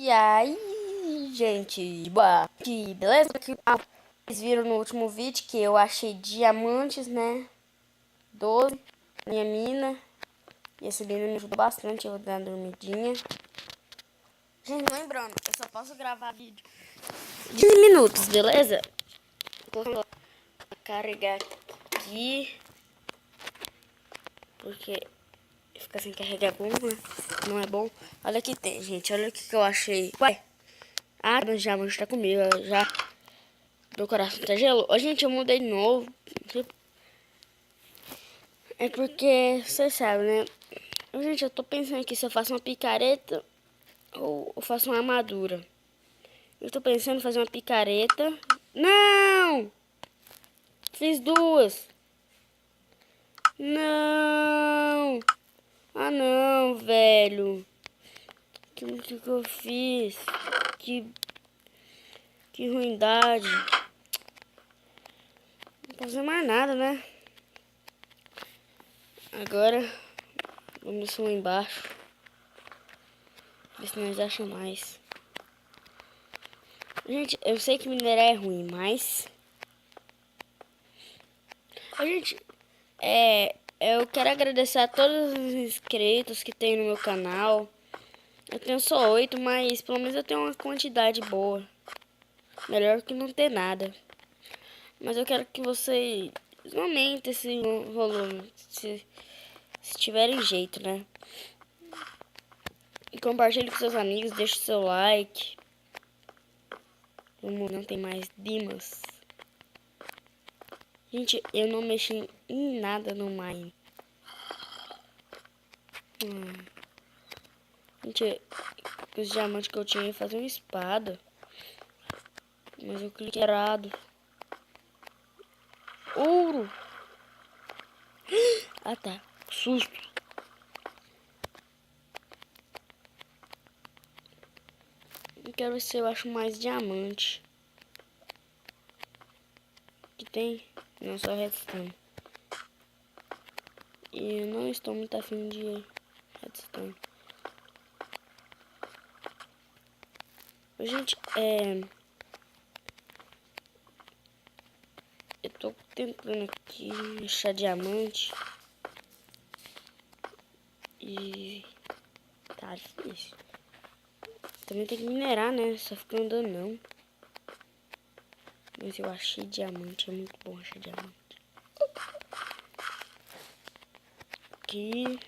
E aí, gente, boa, beleza? Vocês viram no último vídeo que eu achei diamantes, né? 12, minha mina. E esse mina me ajudou bastante, eu vou dar uma dormidinha. Gente, lembrando, eu só posso gravar vídeo 15 minutos, beleza? Vou carregar aqui, porque ficar sem carregar bom, né? Não é bom. Olha que tem, gente, olha o que eu achei. Ué, mas diamante tá comigo, já. Meu coração tá gelado. Ó, gente, eu mudei de novo. É porque, vocês sabem, né? Gente, eu tô pensando aqui se eu faço uma picareta ou eu faço uma armadura. Eu tô pensando em fazer uma picareta. Não! Fiz duas. Não! Ah, não, velho. Que eu fiz? Que ruindade. Não posso fazer mais nada, né? Agora, vamos lá embaixo. Ver se nós achamos mais. Gente, eu sei que minerar é ruim, mas... Gente, eu quero agradecer a todos os inscritos que tem no meu canal. Eu tenho só 8, mas pelo menos eu tenho uma quantidade boa. Melhor que não ter nada. Mas eu quero que vocês aumentem esse volume, se tiverem jeito, né? E compartilhe com seus amigos, deixe seu like. Não tem mais Dimas. Gente, eu não mexi em nada no Mine. Gente, os diamantes que eu tinha ia fazer uma espada. Mas eu cliquei errado. Ouro! Ah, tá. Susto. Eu quero ver se eu acho mais diamante. Que tem? Não, só redstone. E eu não estou muito afim de redstone. Gente, eu tô tentando aqui achar diamante. E tá difícil. Também tem que minerar, né? Só fica andando não. Mas eu achei diamante, é muito bom achar diamante. Aqui,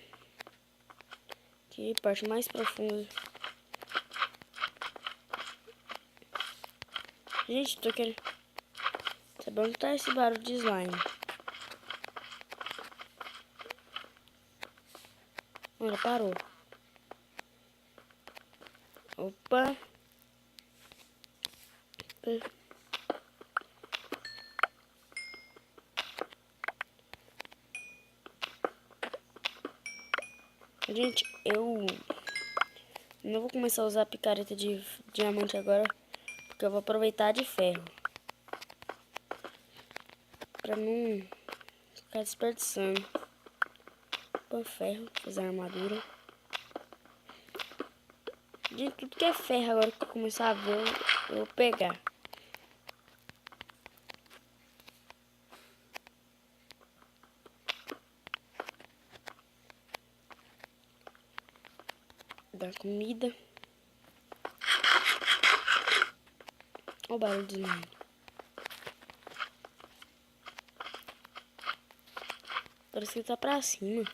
parte mais profunda. Gente, tô querendo saber onde tá esse barulho de slime. Olha, parou. Opa. Gente, eu não vou começar a usar a picareta de diamante agora, porque eu vou aproveitar de ferro. Pra não ficar desperdiçando. Põe ferro, fazer armadura. Gente, tudo que é ferro agora que eu começar a ver, eu vou pegar. Da comida. Olha o barulho de slime. Parece que ele tá pra cima.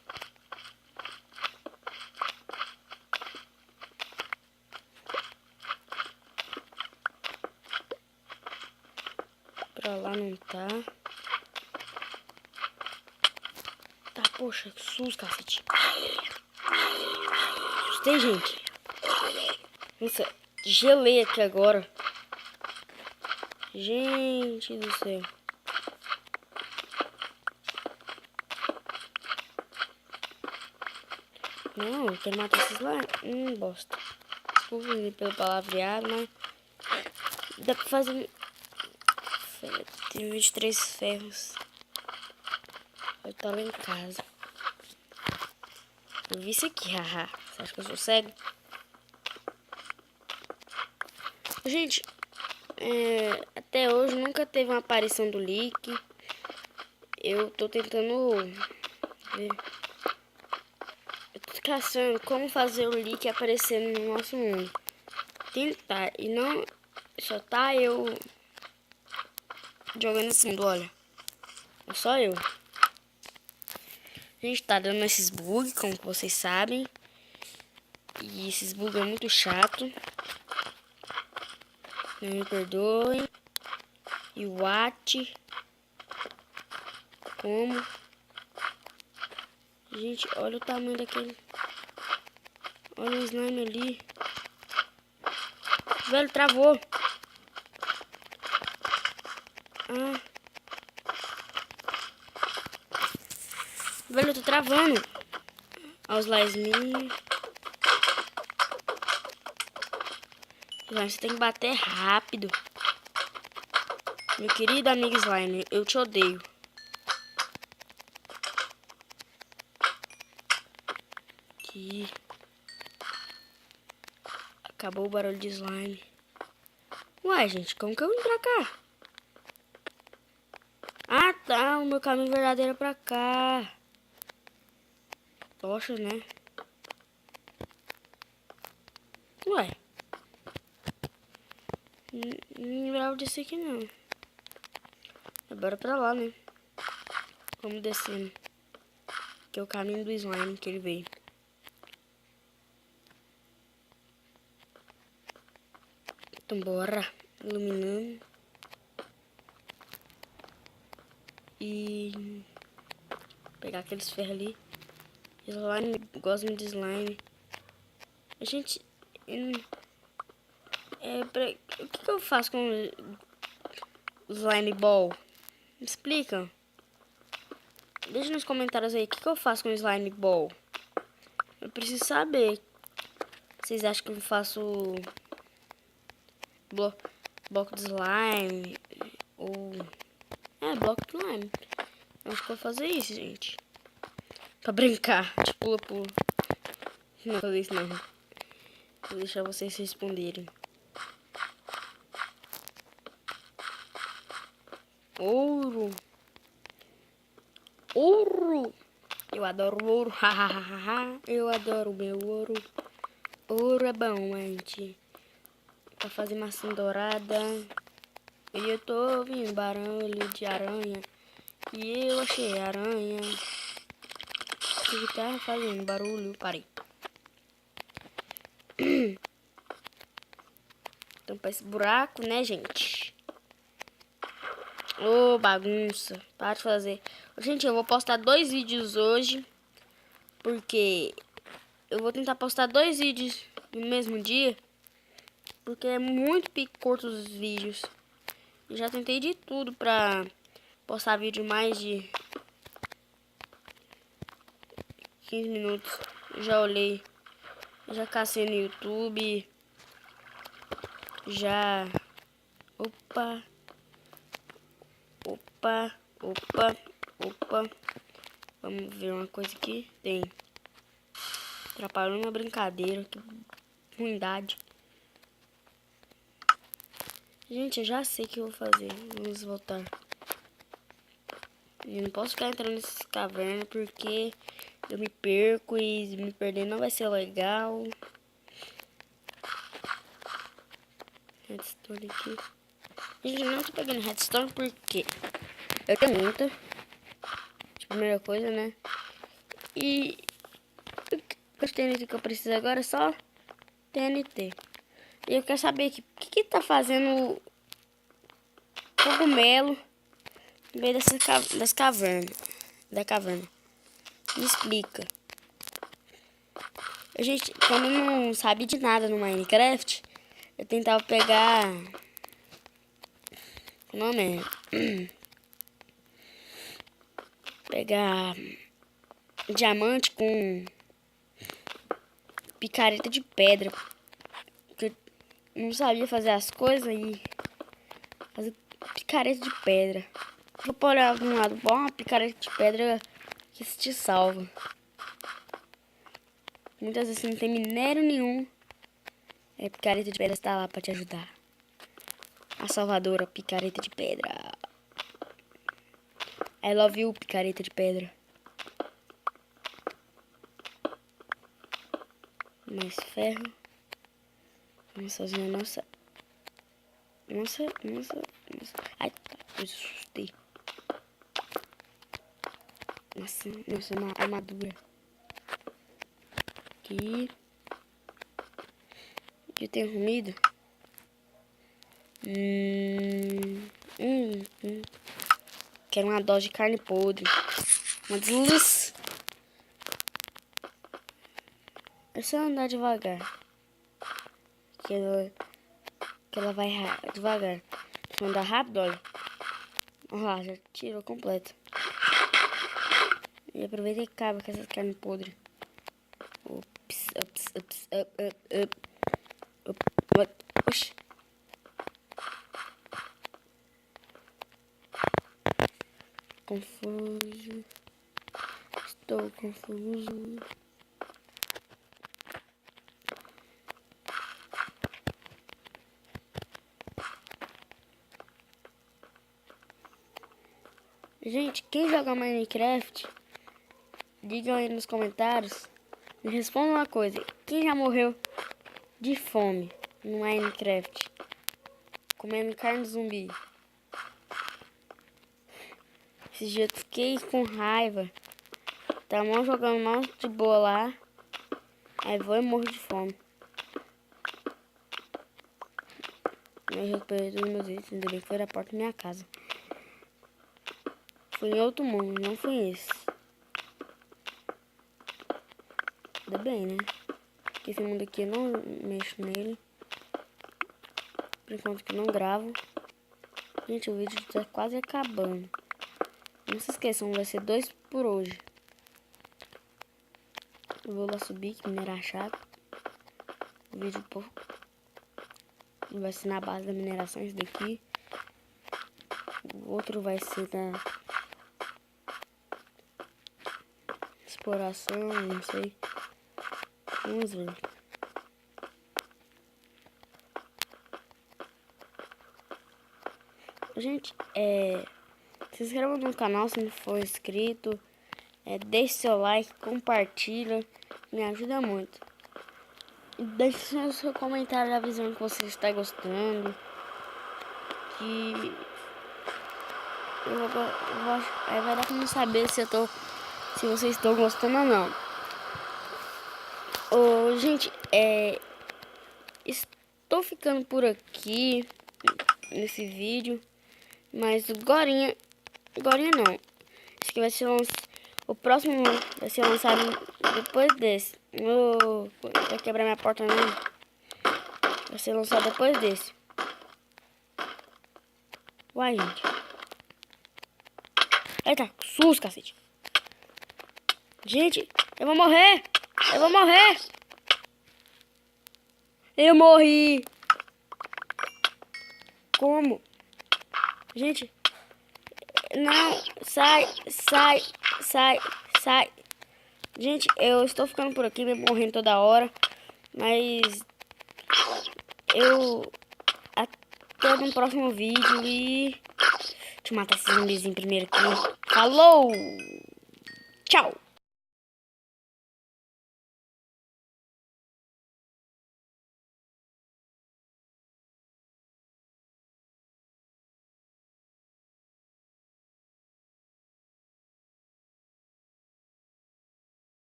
Pra lá não tá. Tá, poxa, que susto, cacete. Assustei, gente. Nossa, gelei aqui agora. Gente do céu. Não, eu quero matar esses lá. Bosta. Desculpa pelo palavreado, mas... Dá pra fazer... Tem 23 ferros. Eu tô lá em casa. Eu vi isso aqui, haha. Você acha que eu sou cego? Gente, até hoje nunca teve uma aparição do leak. Eu tô tentando ver. Eu tô caçando como fazer o leak aparecer no nosso mundo. Tentar. E não só tá eu jogando esse mundo, olha. É só eu. A gente tá dando esses bugs, como vocês sabem. E esses bugs é muito chato. Não me perdoem. E o What? Como? Gente, olha o tamanho daquele. Olha o slime ali. Velho, travou. Ah. Velho, eu tô travando. Olha os slime. Você tem que bater rápido. Meu querido amigo slime, eu te odeio. Aqui. Acabou o barulho de slime. Ué, gente, como que eu vim pra cá? Ah, tá. O meu caminho verdadeiro é pra cá. Poxa, né? Ué. Não lembrava disso aqui, não. Bora pra lá, né? Vamos descendo. Que é o caminho do slime que ele veio. Então bora. Iluminando. E pegar aqueles ferros ali. Slime, gosto muito de slime. A gente... o que eu faço com slime ball? Me explica. Deixa nos comentários aí. O que eu faço com slime ball? Eu preciso saber. Vocês acham que eu faço bloco de slime? Ou... bloco de slime. Eu acho que eu vou fazer isso, gente. Pra brincar. Tipo, pula. Não vou fazer isso, não. Vou deixar vocês responderem. Ouro. Ouro. Eu adoro ouro. Eu adoro meu ouro. Ouro é bom, gente. Pra fazer maçã dourada. E eu tô ouvindo barulho de aranha. E eu achei a aranha. O que tá fazendo barulho? Parei. Tampa esse buraco, né, gente? Ô, bagunça. Para de fazer. Gente, eu vou postar 2 vídeos hoje. Porque eu vou tentar postar 2 vídeos no mesmo dia. Porque é muito curto os vídeos. Eu já tentei de tudo pra postar vídeo mais de 15 minutos. Já olhei. Já cacei no YouTube. Já... Opa. Vamos ver uma coisa aqui. Tem. Atrapalhando uma brincadeira. Que ruindade. Gente, eu já sei o que eu vou fazer. Vamos voltar. Eu não posso ficar entrando nessas cavernas porque eu me perco e me perder não vai ser legal. Redstone aqui. Gente, eu não tô pegando redstone porque eu tenho muita. Primeira coisa, né? E os TNT que eu preciso agora é só TNT. E eu quero saber o que tá fazendo cogumelo no meio das cavernas. Da caverna. Me explica. Gente, quando eu não sabia de nada no Minecraft, eu tentava pegar... O nome é... Pegar diamante com picareta de pedra. Porque eu não sabia fazer as coisas e fazer picareta de pedra. Vou pôr de um lado bom, a picareta de pedra que te salva. Muitas vezes não tem minério nenhum. A picareta de pedra está lá para te ajudar. A salvadora picareta de pedra. I love you, picareta de pedra. Mais ferro. Vamos fazer a nossa. Nossa. Ai, tá. Eu assustei. Nossa, uma armadura. Aqui. Aqui eu tenho comida. Quero uma dose de carne podre. Uma delícia. É só andar devagar. Que ela vai devagar. Se andar rápido, olha. Olha lá, já tirou completo. E aproveita e acaba com essa carne podre. Ups. Oxi. Confuso. Estou confuso. Gente, quem joga Minecraft, digam aí nos comentários. Me responda uma coisa. Quem já morreu de fome no Minecraft? Comendo carne zumbi. Esse dia eu fiquei com raiva. Tava jogando mal de boa lá. Aí vou e morro de fome. Eu recuperei todos meus itens. Ainda bem que foi da porta da minha casa. Foi em outro mundo, não foi esse. Ainda bem, né? Porque esse mundo aqui eu não mexo nele. Por enquanto que eu não gravo. Gente, o vídeo tá quase acabando. Não se esqueçam, vai ser 2 por hoje. Eu vou lá subir, que minerar chato. O vídeo vai ser na base da mineração, esse daqui. O outro vai ser da exploração, não sei. Vamos ver. Gente, se inscreva no canal se não for inscrito. Deixe seu like, compartilha. Me ajuda muito. Deixe o seu comentário avisando que você está gostando. Que aí vai dar pra não saber se vocês estão gostando ou não. Gente, estou ficando por aqui nesse vídeo. Mas gorinha não. Esse aqui vai ser o próximo vai ser lançado depois desse. Vai quebrar minha porta mesmo. Vai ser lançado depois desse. Uai, gente. Eita, susto, cacete. Gente, eu vou morrer. Eu morri. Como? Gente, não, sai. Gente, eu estou ficando por aqui, me morrendo toda hora. Mas até no próximo vídeo e deixa eu matar esse zumbizinho primeiro aqui. Falou! Tchau!